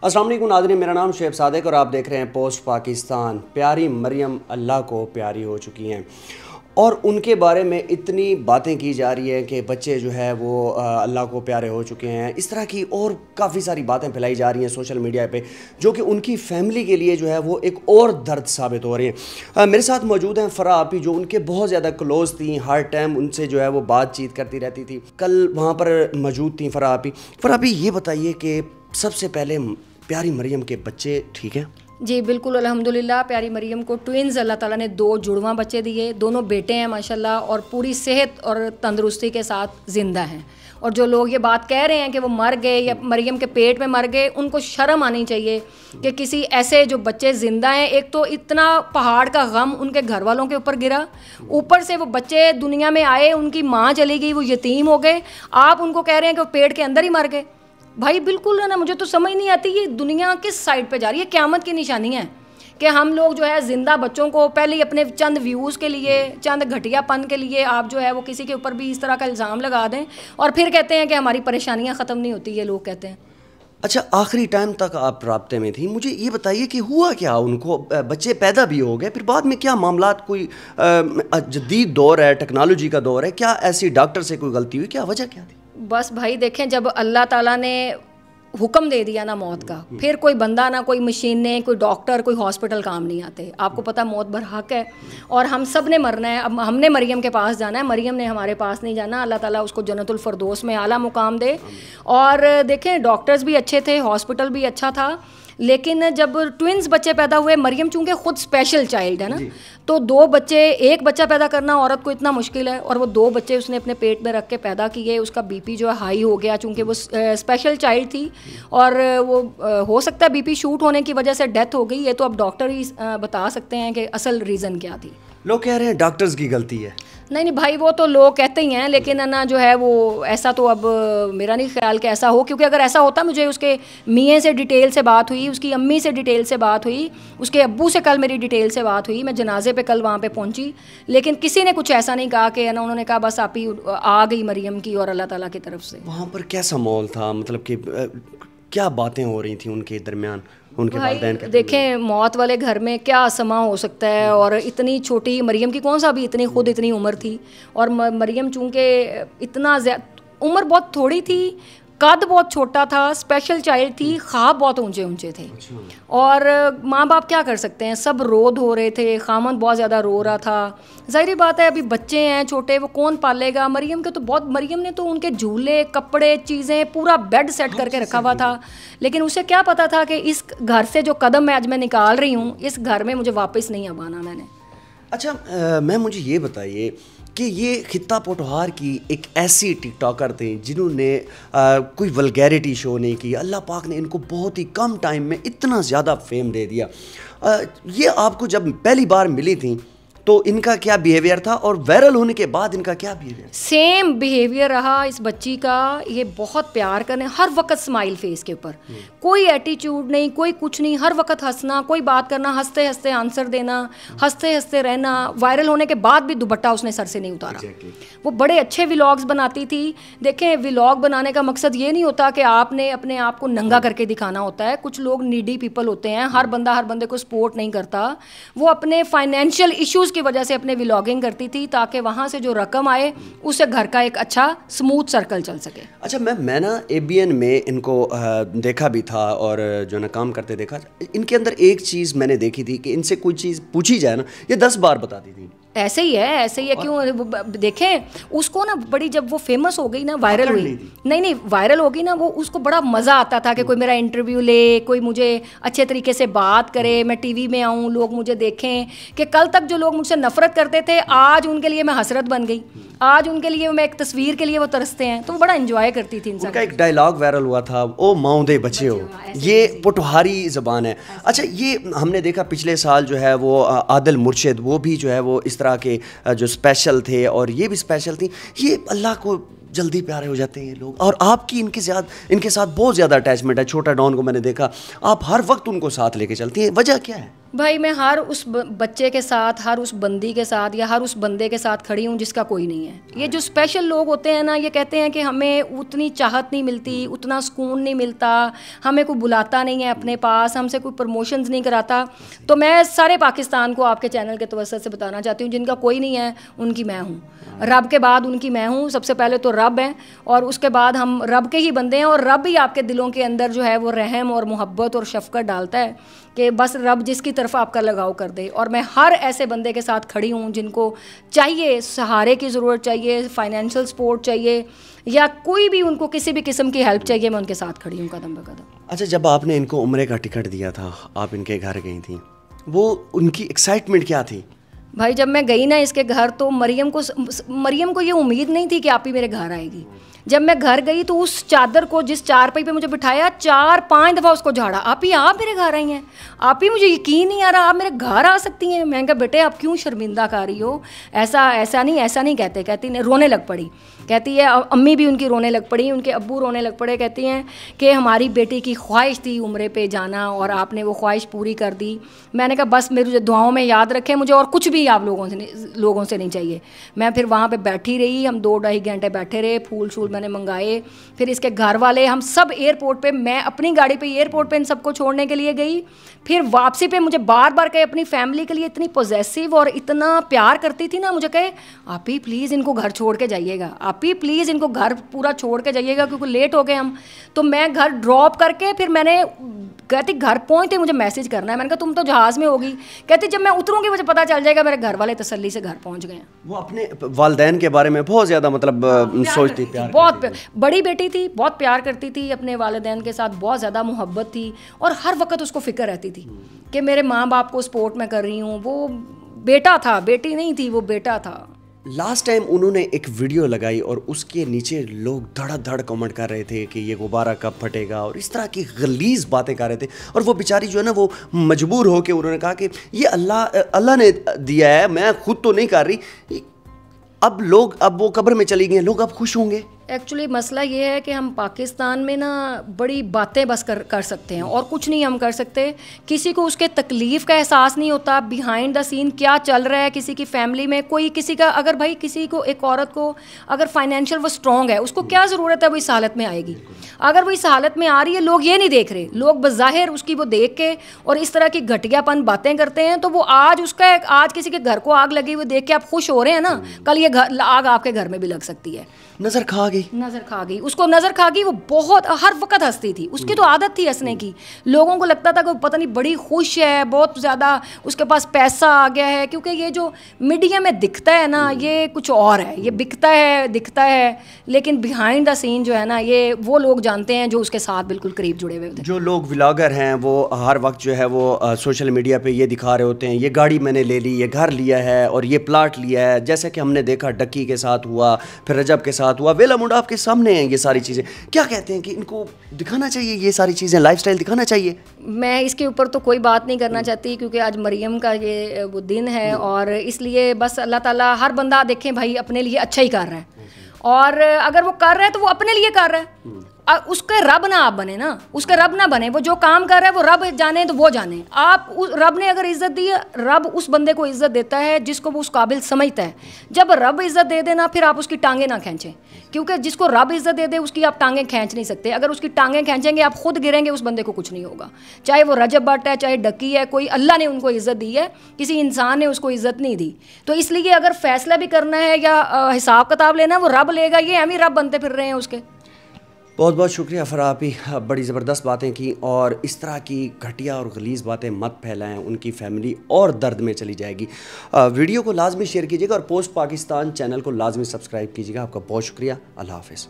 अस्सलाम वालेकुम नाज़रीन, मेरा नाम शुएब सादिक और आप देख रहे हैं पोस्ट पाकिस्तान। प्यारी मरियम अल्लाह को प्यारी हो चुकी हैं और उनके बारे में इतनी बातें की जा रही हैं कि बच्चे जो है वो अल्लाह को प्यारे हो चुके हैं। इस तरह की और काफ़ी सारी बातें फैलाई जा रही हैं सोशल मीडिया पे, जो कि उनकी फैमिली के लिए जो है वो एक और दर्द साबित हो रही हैं। मेरे साथ मौजूद हैं फ़रा आपी, जो उनके बहुत ज़्यादा क्लोज़ थी, हर टाइम उनसे जो है वो बातचीत करती रहती थी। कल वहाँ पर मौजूद थी फ़रा आपी। फ़रा आपी, ये बताइए कि सबसे पहले प्यारी मरियम के बच्चे ठीक हैं? जी बिल्कुल, अल्हम्दुलिल्लाह। प्यारी मरियम को ट्विन्स अल्लाह ताला ने 2 जुड़वा बच्चे दिए, दोनों बेटे हैं माशाल्लाह, और पूरी सेहत और तंदुरुस्ती के साथ ज़िंदा हैं। और जो लोग ये बात कह रहे हैं कि वो मर गए या मरियम के पेट में मर गए, उनको शर्म आनी चाहिए कि किसी ऐसे जो बच्चे ज़िंदा हैं। एक तो इतना पहाड़ का गम उनके घर वालों के ऊपर गिरा, ऊपर से वो बच्चे दुनिया में आए, उनकी माँ चली गई, वो यतीम हो गए। आप उनको कह रहे हैं कि वो पेट के अंदर ही मर गए। भाई बिल्कुल है ना, मुझे तो समझ नहीं आती ये दुनिया किस साइड पे जा रही है। क़यामत की निशानी है कि हम लोग जो है ज़िंदा बच्चों को पहले ही अपने चंद व्यूज़ के लिए, चंद घटियापन के लिए आप जो है वो किसी के ऊपर भी इस तरह का इल्ज़ाम लगा दें और फिर कहते हैं कि हमारी परेशानियां ख़त्म नहीं होती, ये लोग कहते हैं। अच्छा, आखिरी टाइम तक आप राब्ते में थी, मुझे ये बताइए कि हुआ क्या? उनको बच्चे पैदा भी हो गए, फिर बाद में क्या मामलात, कोई जदीद दौर है, टेक्नोलॉजी का दौर है, क्या ऐसी डॉक्टर से कोई गलती हुई, क्या वजह क्या थी? बस भाई देखें, जब अल्लाह ताला ने हुक्म दे दिया ना मौत का, फिर कोई बंदा ना कोई मशीनें, कोई डॉक्टर, कोई हॉस्पिटल काम नहीं आते। आपको पता मौत बरहक है और हम सब ने मरना है। अब हमने मरियम के पास जाना है, मरियम ने हमारे पास नहीं जाना। अल्लाह ताला उसको जन्नतुल फरदौस में आला मुकाम दे। और देखें, डॉक्टर्स भी अच्छे थे, हॉस्पिटल भी अच्छा था, लेकिन जब ट्विन्स बच्चे पैदा हुए, मरियम चूँकि ख़ुद स्पेशल चाइल्ड है ना, तो 2 बच्चे, एक बच्चा पैदा करना औरत को इतना मुश्किल है, और वो 2 बच्चे उसने अपने पेट में रख के पैदा किए। उसका बीपी जो है हाई हो गया, चूँकि वो स्पेशल चाइल्ड थी, और वो हो सकता है बीपी शूट होने की वजह से डेथ हो गई। ये तो अब डॉक्टर ही बता सकते हैं कि असल रीज़न क्या थी। लोग कह रहे हैं डॉक्टर्स की गलती है। नहीं भाई, वो तो लोग कहते ही हैं, लेकिन ना जो है वो ऐसा तो अब मेरा नहीं ख्याल कि ऐसा हो, क्योंकि अगर ऐसा होता, मुझे उसके मियाँ से डिटेल से बात हुई, उसकी अम्मी से डिटेल से बात हुई, उसके अब्बू से कल मेरी डिटेल से बात हुई। मैं जनाजे पे कल वहाँ पे पहुँची, लेकिन किसी ने कुछ ऐसा नहीं कहा कि ना, उन्होंने कहा बस आप ही आ गई मरियम की और अल्लाह ताला की तरफ से। वहाँ पर कैसा माहौल था, मतलब कि क्या बातें हो रही थी उनके दरमियान, उनके वालिदैन के? देखें, मौत वाले घर में क्या समा हो सकता है, और इतनी छोटी मरियम की कौन सा भी इतनी खुद इतनी उम्र थी, और मरियम चूँकि इतना उम्र बहुत थोड़ी थी, कद बहुत छोटा था, स्पेशल चाइल्ड थी, ख्वाब बहुत ऊंचे ऊंचे थे। और माँ बाप क्या कर सकते हैं, सब रो धो रहे थे, खामन बहुत ज़्यादा रो रहा था। ज़ाहिर बात है, अभी बच्चे हैं छोटे, वो कौन पालेगा। मरियम के तो बहुत, मरियम ने तो उनके झूले, कपड़े, चीज़ें, पूरा बेड सेट करके रखा हुआ था, लेकिन उसे क्या पता था कि इस घर से जो कदम मैं आज मैं निकाल रही हूँ, इस घर में मुझे वापस नहीं अब आना मैंने। अच्छा, मैं मुझे ये बताइए कि ये खित्ता पोटहार की एक ऐसी टिकटॉकर थी जिन्होंने कोई वल्गैरिटी शो नहीं की। अल्लाह पाक ने इनको बहुत ही कम टाइम में इतना ज़्यादा फेम दे दिया। ये आपको जब पहली बार मिली थी तो इनका क्या बिहेवियर था, और वायरल होने के बाद इनका क्या बिहेवियर? सेम बिहेवियर रहा इस बच्ची का। ये बहुत प्यार करने, हर वक्त स्माइल फेस के ऊपर, कोई एटीट्यूड नहीं, कोई कुछ नहीं, हर वक्त हंसना, कोई बात करना, हंसते हंसते आंसर देना, हंसते हंसते रहना। वायरल होने के बाद भी दुपट्टा उसने सर से नहीं उतारा। वो बड़े अच्छे व्लॉग्स बनाती थी। देखें, व्लॉग बनाने का मकसद ये नहीं होता कि आपने अपने आप को नंगा करके दिखाना होता है। कुछ लोग नीडी पीपल होते हैं, हर बंदा हर बंदे को सपोर्ट नहीं करता। वो अपने फाइनेंशियल इश्यूज़ की वजह से अपने व्लॉगिंग करती थी, ताकि वहाँ से जो रकम आए उससे घर का एक अच्छा स्मूथ सर्कल चल सके। अच्छा, मैं ना ABN में इनको देखा भी था और जो ना काम करते देखा। इनके अंदर एक चीज़ मैंने देखी थी कि इनसे कोई चीज़ पूछी जाए ना, ये 10 बार बताती थी। ऐसे ही है, ऐसे ही है। क्यों? देखें, उसको ना बड़ी, जब वो फेमस हो गई ना, वायरल हुई, नहीं वायरल हो गई ना, वो उसको बड़ा मज़ा आता था कि कोई मेरा इंटरव्यू ले, कोई मुझे अच्छे तरीके से बात करे, मैं टीवी में आऊँ, लोग मुझे देखें। कि कल तक जो लोग मुझसे नफरत करते थे, आज उनके लिए मैं हसरत बन गई, आज उनके लिए मैं एक तस्वीर के लिए वो तरसते हैं। तो वो बड़ा एंजॉय करती थी। उनका एक डायलॉग वायरल हुआ था, ओ माऊदे बच्चे हो, ये पोटहारी ज़बान है। अच्छा, ये हमने देखा पिछले साल जो है वो आदिल मुर्शिद, वो भी जो है वो इस तरह के जो स्पेशल थे, और ये भी स्पेशल थी। ये अल्लाह को जल्दी प्यारे हो जाते हैं ये लोग, और आपकी इनके साथ बहुत ज़्यादा अटैचमेंट है। छोटा डॉन को मैंने देखा, आप हर वक्त उनको साथ लेके चलती हैं, वजह क्या है? भाई मैं हर उस बच्चे के साथ, हर उस बंदी के साथ या हर उस बंदे के साथ खड़ी हूँ जिसका कोई नहीं है। ये जो स्पेशल लोग होते हैं ना, ये कहते हैं कि हमें उतनी चाहत नहीं मिलती, उतना सुकून नहीं मिलता, हमें कोई बुलाता नहीं है अपने पास, हमसे कोई प्रमोशंस नहीं कराता। तो मैं सारे पाकिस्तान को आपके चैनल के तवज्जुह से बताना चाहती हूँ, जिनका कोई नहीं है उनकी मैं हूँ, रब के बाद उनकी मैं हूँ। सबसे पहले तो रब है और उसके बाद हम रब के ही बंदे हैं, और रब ही आपके दिलों के अंदर जो है वो रहम और मोहब्बत और शफकत डालता है कि बस रब जिसकी तरफ आपका लगाव कर दे। और मैं हर ऐसे बंदे के साथ खड़ी हूँ जिनको चाहिए सहारे की ज़रूरत चाहिए, फाइनेंशियल सपोर्ट चाहिए, या कोई भी उनको किसी भी किस्म की हेल्प चाहिए, मैं उनके साथ खड़ी हूँ कदम ब कदम। अच्छा, जब आपने इनको उम्रे का टिकट दिया था, आप इनके घर गई थी, वो उनकी एक्साइटमेंट क्या थी? भाई जब मैं गई ना इसके घर, तो मरियम को ये उम्मीद नहीं थी कि आप ही मेरे घर आएगी। जब मैं घर गई तो उस चादर को, जिस चारपाई पे मुझे बिठाया, 4-5 दफ़ा उसको झाड़ा, आप मेरे घर आई हैं, आप ही, मुझे यकीन नहीं आ रहा, आप मेरे घर आ सकती हैं। मैं कहा बेटे आप क्यों शर्मिंदा कर रही हो, ऐसा नहीं कहते। कहती नहीं, रोने लग पड़ी। कहती है अम्मी भी उनकी रोने लग पड़ी, उनके अब्बू रोने लग पड़े। कहती हैं कि हमारी बेटी की ख्वाहिश थी उम्रे पे जाना और आपने वो ख्वाहिश पूरी कर दी। मैंने कहा बस मेरी दुआओं में याद रखें, मुझे और कुछ भी आप लोगों से नहीं चाहिए। मैं फिर वहाँ पे बैठी रही, हम 2-2.5 घंटे बैठे रहे, फूल शूल मैंने मंगाए। फिर इसके घर वाले, हम सब एयरपोर्ट पे, मैं अपनी गाड़ी पे एयरपोर्ट पे इन सबको छोड़ने के लिए गई। फिर वापसी पे मुझे बार बार कहे, अपनी फैमिली के लिए इतनी पॉजेसिव और इतना प्यार करती थी ना, मुझे कहे आप ही प्लीज़ इनको घर छोड़ के जाइएगा, आप ही प्लीज़ इनको घर पूरा छोड़ के जाइएगा क्योंकि लेट हो गए हम। तो मैं घर ड्रॉप करके फिर मैंने, कहती घर पहुँचते मुझे मैसेज करना है। मैंने कहा तुम तो जहाज़ में होगी। कहती जब मैं उतरूँगी मुझे पता चल जाएगा मेरे घर वाले तसल्ली से घर पहुँच गए हैं। वो अपने वालिदैन के बारे में बहुत ज़्यादा मतलब सोचती, प्यार बहुत बड़ी बेटी थी, बहुत प्यार करती थी अपने वालिदैन के साथ, बहुत ज़्यादा मोहब्बत थी और हर वक्त उसको फ़िक्र रहती थी कि मेरे माँ बाप को सपोर्ट मैं कर रही हूँ। वो बेटा था, बेटी नहीं थी, वो बेटा था। लास्ट टाइम उन्होंने एक वीडियो लगाई और उसके नीचे लोग धड़ कमेंट कर रहे थे कि ये गुब्बारा कब फटेगा और इस तरह की गलीज बातें कर रहे थे। और वो बेचारी जो है ना, वो मजबूर हो के उन्होंने कहा कि ये अल्लाह ने दिया है, मैं खुद तो नहीं कर रही। अब वो कब्र में चली गई, लोग अब खुश होंगे। एक्चुअली मसला ये है कि हम पाकिस्तान में ना बड़ी बातें बस कर सकते हैं और कुछ नहीं हम कर सकते। किसी को उसके तकलीफ़ का एहसास नहीं होता, बिहाइंड द सीन क्या चल रहा है किसी की फैमिली में। कोई किसी का, अगर भाई किसी को, एक औरत को अगर फाइनेंशियल वो स्ट्रॉन्ग है, उसको क्या ज़रूरत है वो इस हालत में आएगी। अगर वो इस हालत में आ रही है, लोग ये नहीं देख रहे, लोग बज़ाहिर उसकी वो देख के और इस तरह की घटियापन बातें करते हैं। तो वो आज किसी के घर को आग लगी हुई देख के आप खुश हो रहे हैं ना, कल ये आग आपके घर में भी लग सकती है। नज़र खा गई, उसको नज़र खा गई। वो बहुत हर वक्त हंसती थी, उसकी तो आदत थी हंसने की। लोगों को लगता था कि पता नहीं बड़ी खुश है, बहुत ज़्यादा उसके पास पैसा आ गया है, क्योंकि ये जो मीडिया में दिखता है ना, ये कुछ और है, ये बिकता है, दिखता है, लेकिन बिहाइंड द सीन जो है ना, ये वो लोग जानते हैं जो उसके साथ बिल्कुल करीब जुड़े हुए होते हैं। जो लोग व्लॉगर हैं वो हर वक्त जो है वो सोशल मीडिया पे ये दिखा रहे होते हैं, ये गाड़ी मैंने ले ली, ये घर लिया है और ये प्लाट लिया है, जैसे कि हमने देखा डक्की के साथ हुआ, फिर रजब के साथ हुआ, वेला मुंडा आपके सामने हैं ये सारी चीज़ें। क्या कहते हैं कि इनको दिखाना चाहिए, ये सारी चीज़ें लाइफस्टाइल दिखाना चाहिए? मैं इसके ऊपर तो कोई बात नहीं करना चाहती क्योंकि आज मरियम का ये वो दिन है और इसलिए बस अल्लाह ताला, हर बंदा देखें भाई अपने लिए अच्छा ही कर रहा है, और अगर वो कर रहा है तो वो अपने लिए कर रहा है। उसके रब ना आप बने ना, उसके रब ना बने। वो जो काम कर रहा है वो रब जाने तो वो जाने। आप रब ने अगर इज्जत दी है, रब उस बंदे को इज्जत देता है जिसको वो उस काबिल समझता है। जब रब इज्जत दे देना, फिर आप उसकी टांगें ना खींचें, क्योंकि जिसको रब इज्जत दे दे उसकी आप टांगें खींच नहीं सकते। अगर उसकी टांगें खींचेंगे आप खुद गिरेंगे, उस बंदे को कुछ नहीं होगा। चाहे वो रजब भट्ट है, चाहे डक्की है, कोई अल्लाह ने उनको इज्जत दी है, किसी इंसान ने उसको इज्जत नहीं दी। तो इसलिए अगर फैसला भी करना है या हिसाब किताब लेना है, वो रब लेगा। ये हम ही रब बनते फिर रहे हैं उसके। बहुत बहुत शुक्रिया फरापी, बड़ी ज़बरदस्त बातें की और इस तरह की घटिया और गलीज़ बातें मत फैलाएं, उनकी फैमिली और दर्द में चली जाएगी। वीडियो को लाजमी शेयर कीजिएगा और पोस्ट पाकिस्तान चैनल को लाजमी सब्सक्राइब कीजिएगा। आपका बहुत शुक्रिया। अल्लाह हाफ़िज़।